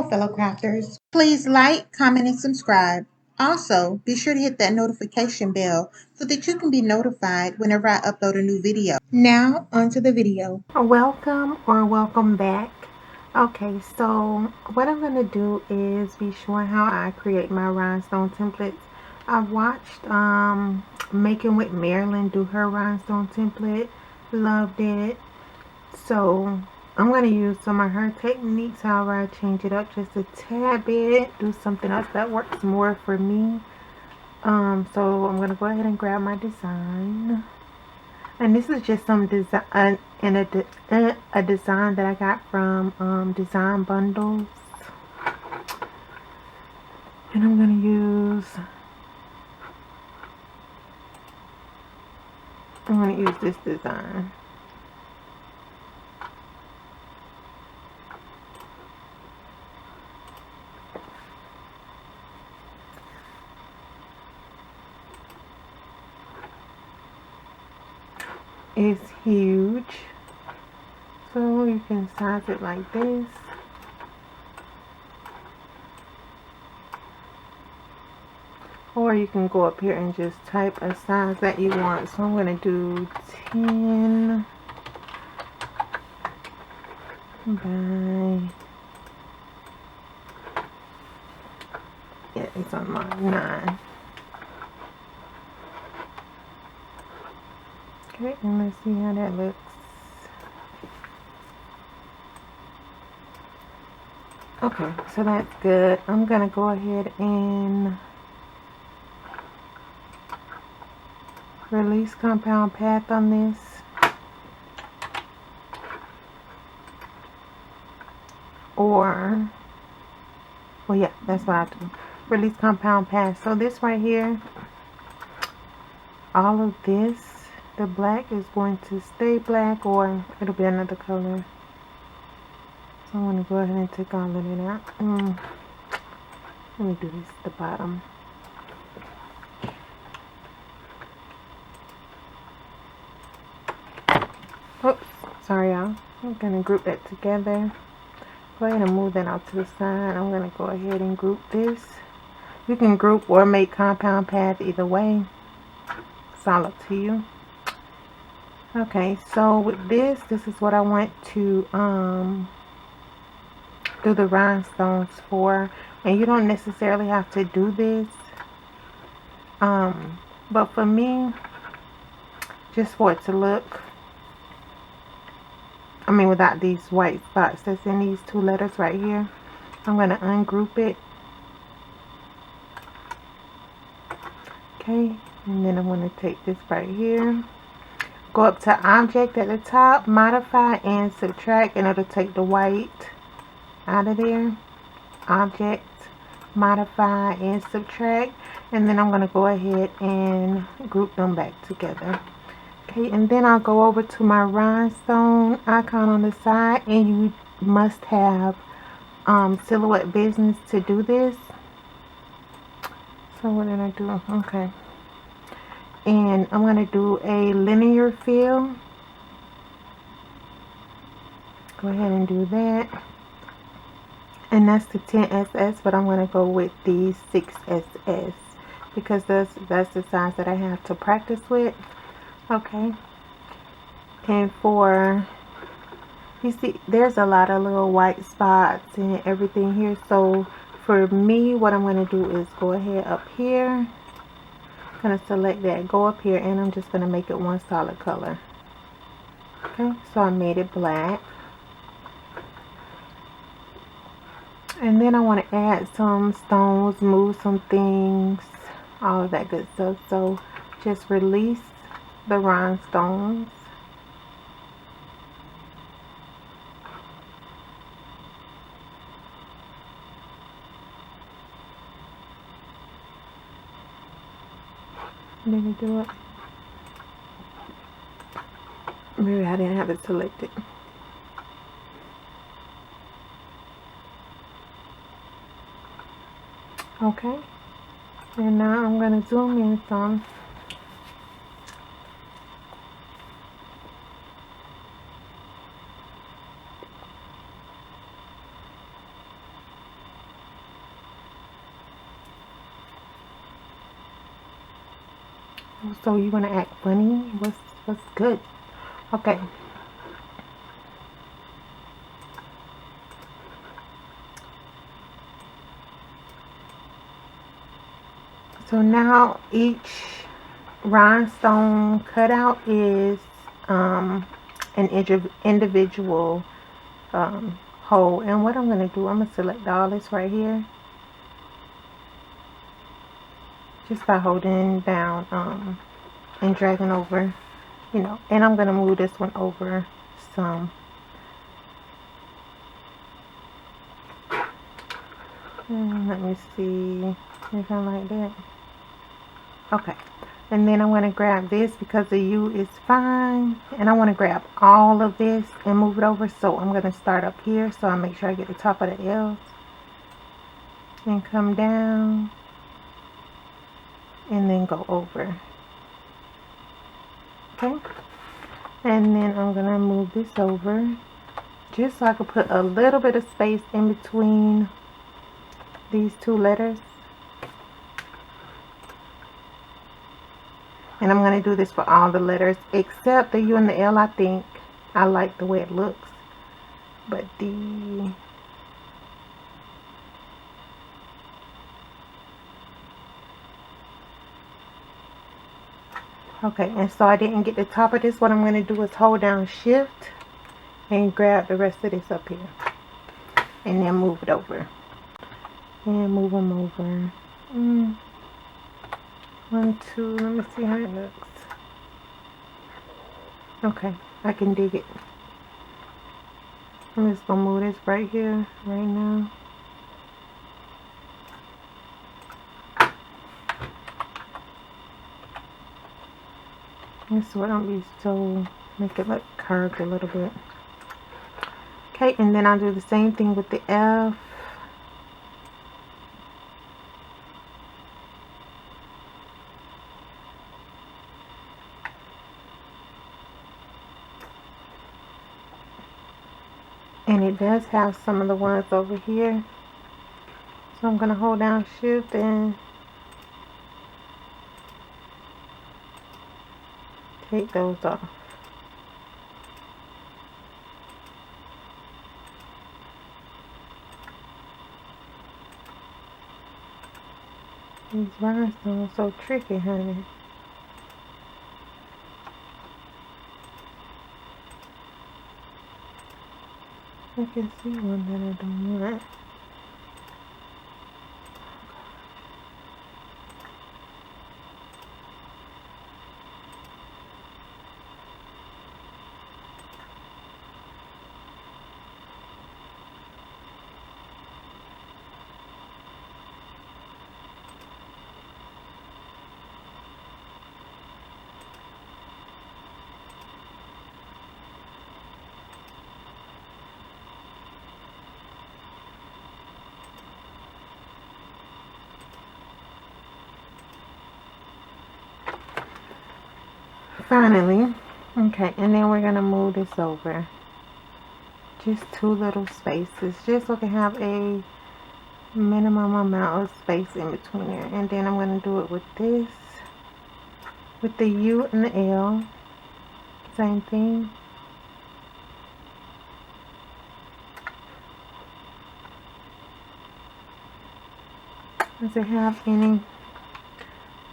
fellow crafters. Please like, comment, and subscribe. Also, be sure to hit that notification bell so that you can be notified whenever I upload a new video. Now, onto the video. Welcome or welcome back. Okay, so what I'm going to do is be showing how I create my rhinestone templates. I watched Making with Marilyn do her rhinestone template. Loved it. So I'm going to use some of her techniques. However, I change it up just a tad bit, do something else that works more for me. So I'm going to go ahead and grab my design, and this is just some design a design that I got from Design Bundles, and I'm going to use this design. It's huge, so you can size it like this. Or you can go up here and just type a size that you want. So I'm going to do 10 by, yeah, it's on my 9. Okay, and let's see how that looks. Okay, so that's good. I'm going to go ahead and release compound path on this. Or, well, yeah, that's what I have to do. Release compound path. So this right here, all of this, the black is going to stay black, or it'll be another color. So I'm going to go ahead and take all of it out. Let me do this at the bottom. Oops, sorry y'all. I'm going to group that together. Go ahead and move that out to the side. I'm going to go ahead and group this. You can group or make compound path either way. It's all up to you. Okay, so with this is what I want to do the rhinestones for. And you don't necessarily have to do this. But for me, just for it to look, I mean, without these white spots that's in these two letters right here, I'm going to ungroup it. Okay, and then I'm going to take this right here, go up to object at the top, modify and subtract, and it'll take the white out of there. Object, modify and subtract, and then I'm going to go ahead and group them back together. Okay, and then I'll go over to my rhinestone icon on the side, and you must have Silhouette Business to do this. So what did I do? Okay, and I'm going to do a linear fill. Go ahead and do that, and that's the 10SS, but I'm going to go with the 6SS because that's the size that I have to practice with. Okay, and for, you see, there's a lot of little white spots and everything here. So for me, what I'm going to do is go ahead up here. I'm going to select that, go up here, and I'm just going to make it one solid color. Okay, so I made it black. And then I want to add some stones, move some things, all of that good stuff. So just release the rhinestones. Did I do it? Maybe I didn't have it selected. Okay, and now I'm going to zoom in some. So you gonna act funny? What's good? Okay. So now each rhinestone cutout is an individual hole. And what I'm gonna do, I'm gonna select all this right here, just by holding down and dragging over, you know. And I'm gonna move this one over some. Let me see if I like that. Okay. And then I'm going to grab this because the U is fine. And I want to grab all of this and move it over. So I'm going to start up here. So I make sure I get the top of the L's. And come down. And then go over. Okay. And then I'm going to move this over. Just so I can put a little bit of space in between these two letters. And I'm going to do this for all the letters except the U and the L. I think I like the way it looks. But the okay, and so I didn't get the top of this. What I'm going to do is hold down shift and grab the rest of this up here. And then move it over. And move them over. 1, 2, let me see how it looks. Okay, I can dig it. I'm just gonna move this right here, right now. This way don't be so, make it look curved a little bit. Okay, and then I'll do the same thing with the F. And it does have some of the ones over here. So I'm going to hold down shift and take those off. These rhinestones are so tricky, honey. I can see one that I don't want. Finally, okay, and then we're gonna move this over. Just 2 little spaces, just so we can have a minimum amount of space in between there. And then I'm gonna do it with this, with the U and the L. Same thing. Does it have any?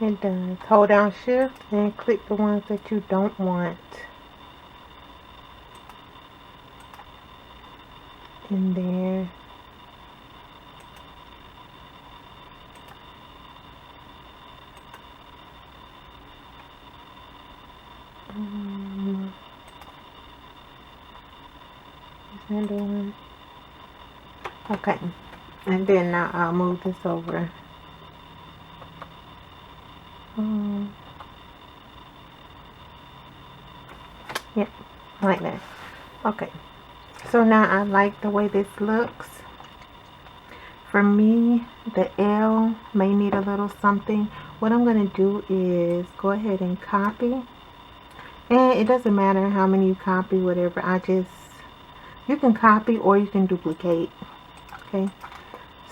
It does. Hold down shift and click the ones that you don't want. In there. Is that the one? Okay. And then now I'll move this over. Yeah, like that. Okay, so now I like the way this looks. For me, the L may need a little something. What I'm going to do is go ahead and copy. And it doesn't matter how many you copy, whatever. You can copy or you can duplicate. Okay.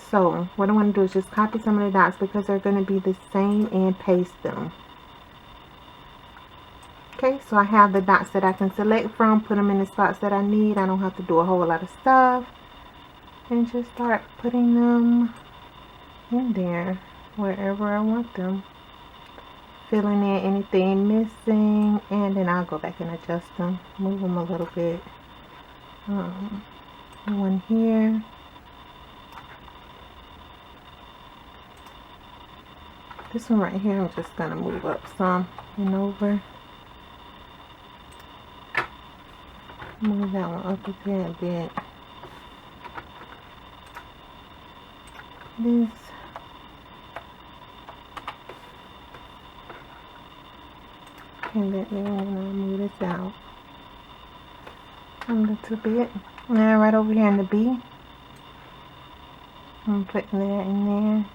So what I'm going to do is just copy some of the dots because they're going to be the same and paste them. Okay, so I have the dots that I can select from, put them in the spots that I need. I don't have to do a whole lot of stuff. And just start putting them in there wherever I want them. Filling in anything missing, and then I'll go back and adjust them, move them a little bit. One here. This one right here, I'm just gonna move up some and over. Move that one up a tad bit. This. And then I'm gonna move this out a little bit. Now right over here in the B, I'm putting that in there.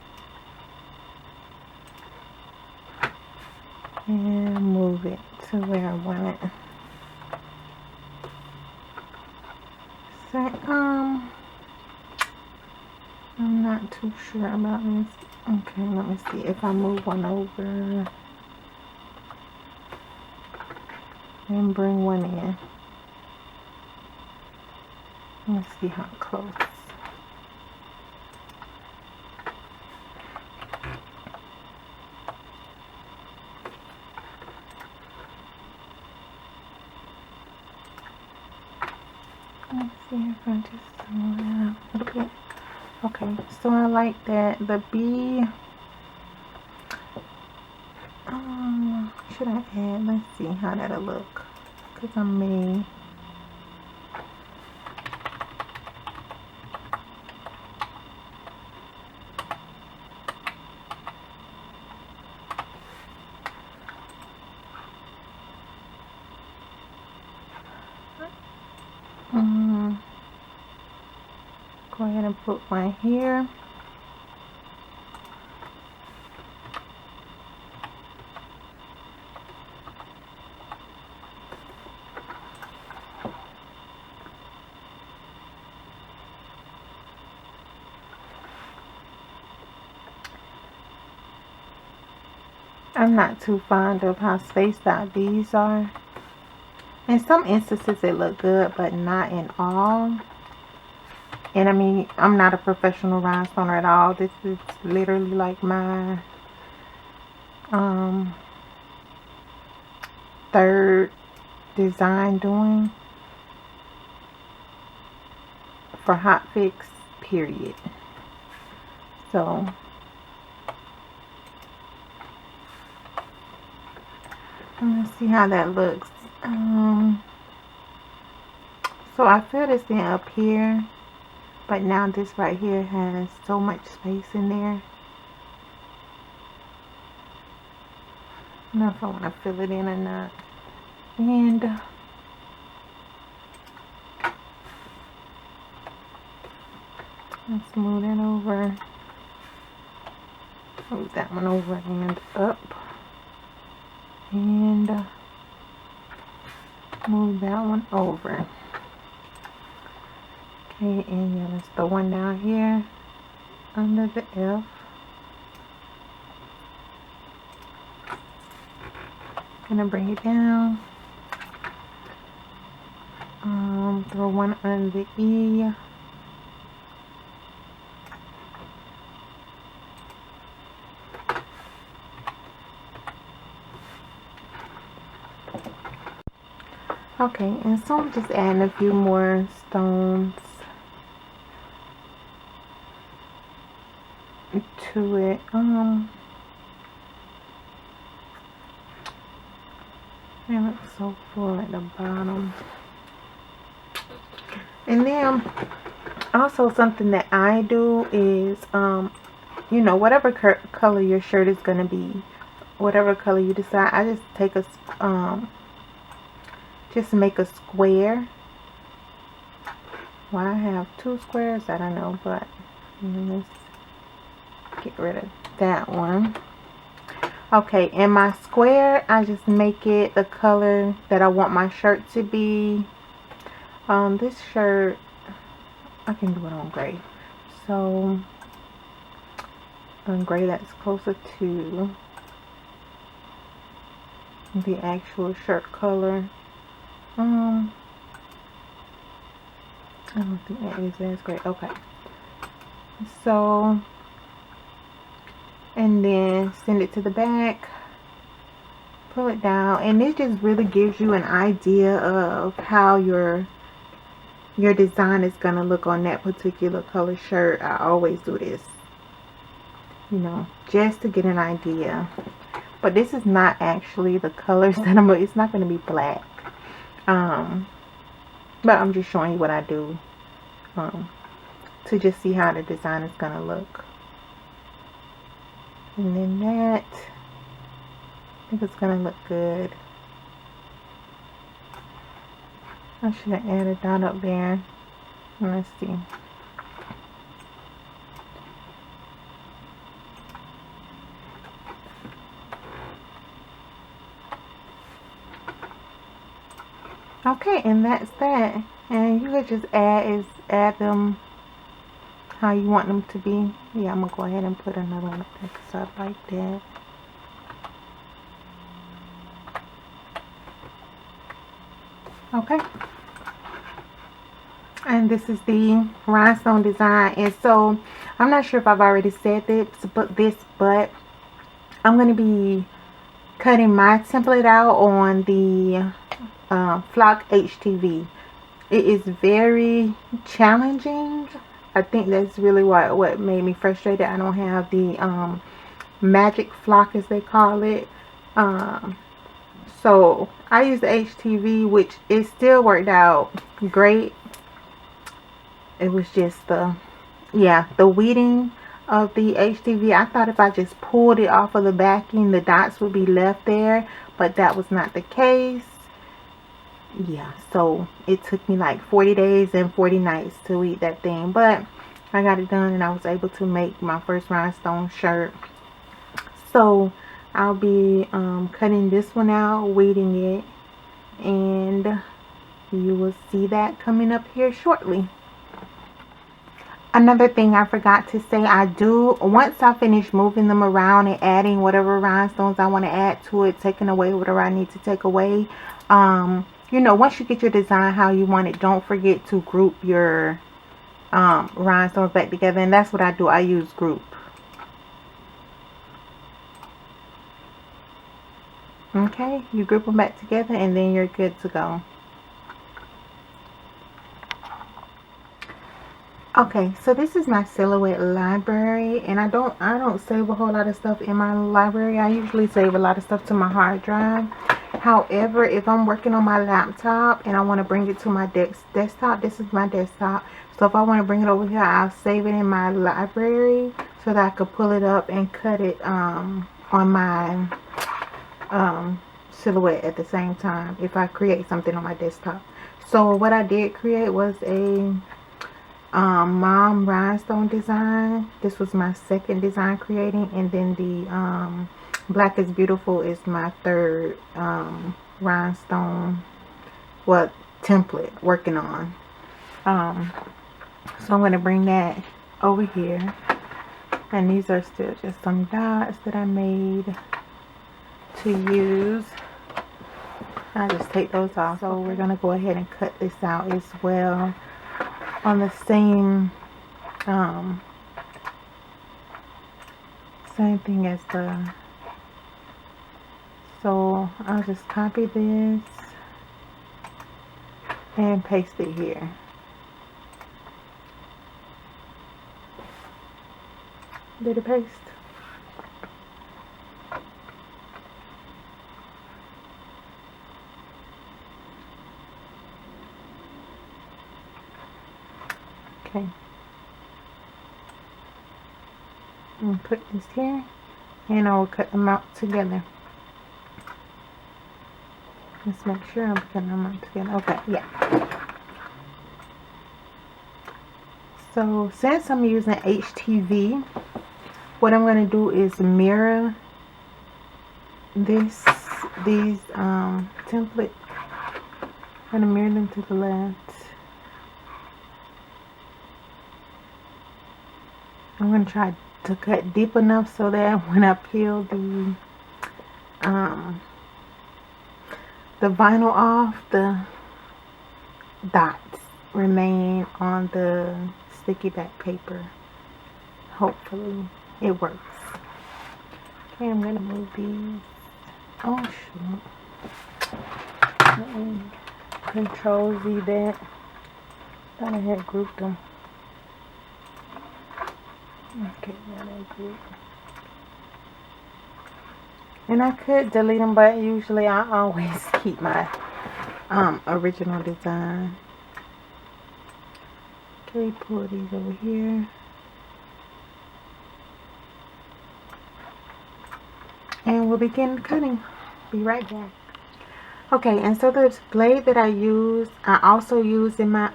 And move it to where I want it. So, I'm not too sure about this. Okay, let me see if I move one over and bring one in. Let's see how close. Let's see if I just move that out a little bit. Okay, so I like that. The B, should I add? Let's see how that'll look. Because I may. Go ahead and put one here. I'm not too fond of how spaced out these are. In some instances it look good, but not in all. And I mean, I'm not a professional rhinestoner at all. This is literally like my third design doing for Hot Fix, period. So let's see how that looks. So I fill this in up here, but now this right here has so much space in there. I don't know if I want to fill it in or not. And let's move that over. Move that one over and up. And move that one over. Okay, and yeah, let's throw one down here under the F. Gonna bring it down. Throw one under the E. Okay, and so I'm just adding a few more stones to it. They look so full at the bottom. And then also something that I do is, you know, whatever color your shirt is gonna be, whatever color you decide, I just take a just make a square. Why I have two squares, I don't know, but let's get rid of that one. Okay, and my square, I just make it the color that I want my shirt to be. This shirt, I can do it on gray. So, on gray that's closer to the actual shirt color. I don't think that is as great. Okay. So, and then send it to the back. Pull it down, and it just really gives you an idea of how your design is gonna look on that particular color shirt. I always do this, you know, just to get an idea. But this is not actually the colors that it's not gonna be black. But I'm just showing you what I do to just see how the design is gonna look. And then that, I think it's gonna look good. I should have added that up there. Let's see. Okay, and that's that. And you could just add them how you want them to be. Yeah, I'm gonna go ahead and put another one that's up like that. Okay. And this is the rhinestone design. And so I'm not sure if I've already said this, but I'm going to be cutting my template out on the Flock HTV. It is very challenging. I think that's really what made me frustrated. I don't have the magic flock, as they call it. So I use the HTV, which it still worked out great. It was just the weeding of the HTV. I thought if I just pulled it off of the backing, the dots would be left there, but that was not the case. Yeah, so it took me like 40 days and 40 nights to weed that thing, but I got it done and I was able to make my first rhinestone shirt. So I'll be cutting this one out, weeding it, and you will see that coming up here shortly. Another thing I forgot to say, once I finish moving them around and adding whatever rhinestones I want to add to it, taking away whatever I need to take away, you know, once you get your design how you want it, don't forget to group your rhinestones back together. And that's what I do. I use group. Okay, you group them back together and then you're good to go. Okay, so this is my silhouette library, and I don't save a whole lot of stuff in my library. I usually save a lot of stuff to my hard drive. However, if I'm working on my laptop and I want to bring it to my desktop, this is my desktop. So if I want to bring it over here, I'll save it in my library so that I could pull it up and cut it on my silhouette at the same time if I create something on my desktop. So what I did create was a mom rhinestone design. This was my second design creating, and then the Black is Beautiful is my third rhinestone template working on. So I'm going to bring that over here, and these are still just some dots that I made to use. I'll just take those off. So we're going to go ahead and cut this out as well on the same thing as the, so I'll just copy this and paste it here. Did it paste? Okay. And put this here, and I will cut them out together. Let's make sure I'm putting them out together. Okay, yeah. So since I'm using HTV, what I'm going to do is mirror these template. I'm going to mirror them to the left. I'm going to try to cut deep enough so that when I peel the the vinyl off, the dots remain on the sticky back paper. Hopefully it works. Okay, I'm gonna move these. Oh shoot. Let me Control Z that. Thought I had grouped them. Okay, now they're grouped. And I could delete them, but usually I always keep my original design. Okay, pull these over here. And we'll begin cutting. Be right back. Okay, and so the blade that I use, I also use in my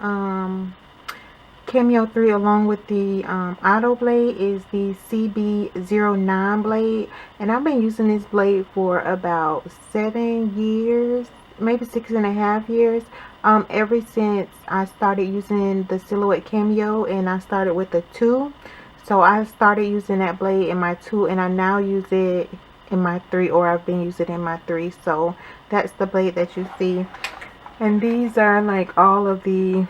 Cameo 3 along with the auto blade, is the CB09 blade. And I've been using this blade for about 7 years, maybe 6.5 years. Ever since I started using the Silhouette Cameo, and I started with the 2. So I started using that blade in my 2, and I now use it in my 3, or I've been using it in my 3. So that's the blade that you see. And these are like all of the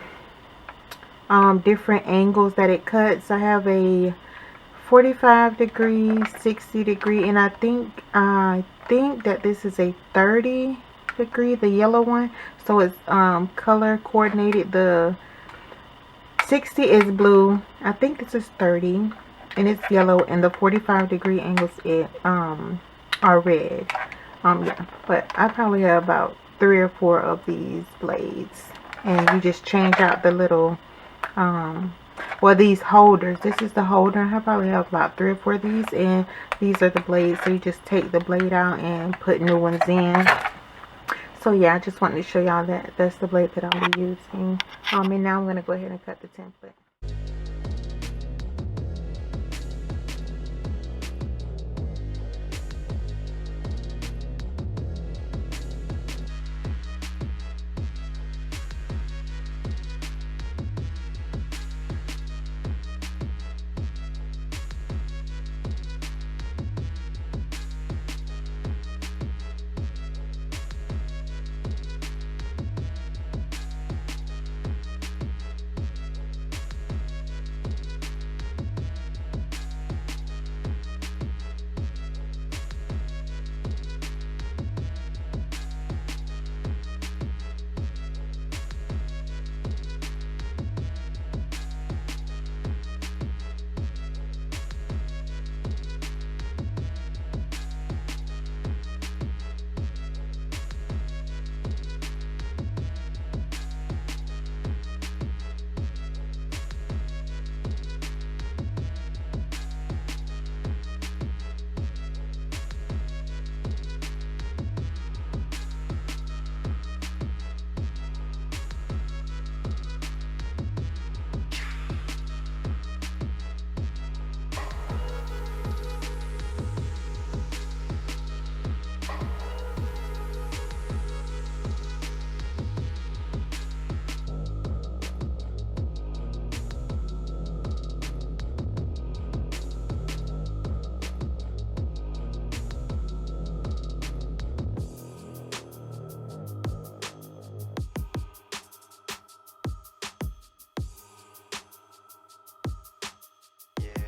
different angles that it cuts. I have a 45 degree, 60 degree, and I think that this is a 30 degree, the yellow one. So it's color coordinated. The 60 is blue, I think this is 30, and it's yellow, and the 45 degree angles are red. Yeah, but I probably have about 3 or 4 of these blades, and you just change out the little well, these holders. This is the holder. I probably have about 3 or 4 of these, and these are the blades. So you just take the blade out and put new ones in. So yeah, I just wanted to show y'all that that's the blade that I'll be using. And now I'm gonna go ahead and cut the template.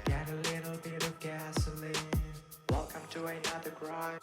Get a little bit of gasoline. Welcome to another grind.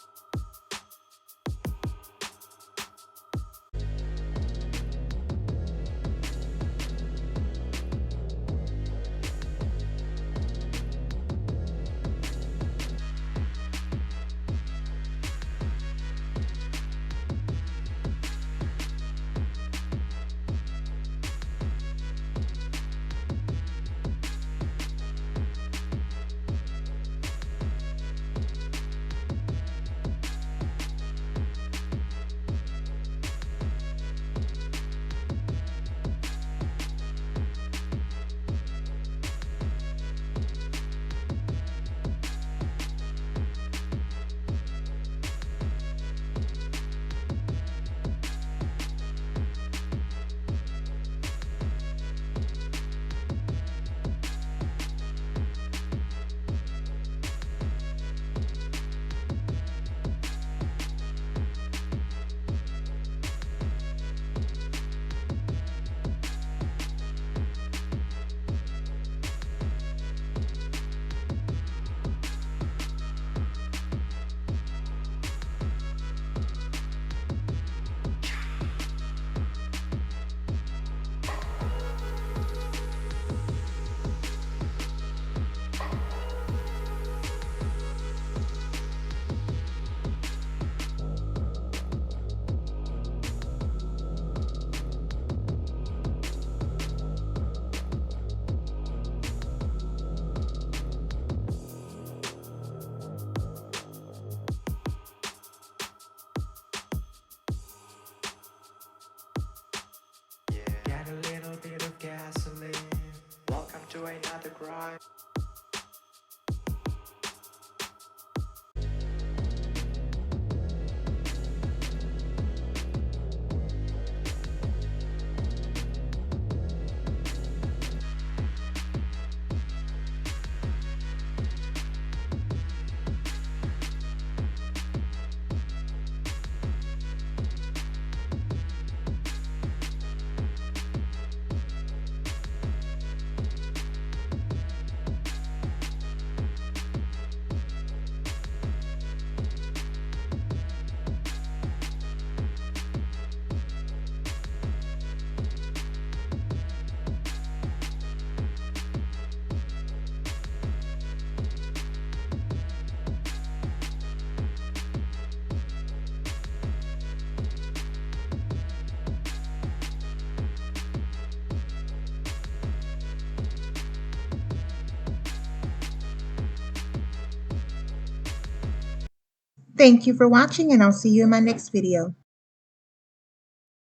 Thank you for watching, and I'll see you in my next video.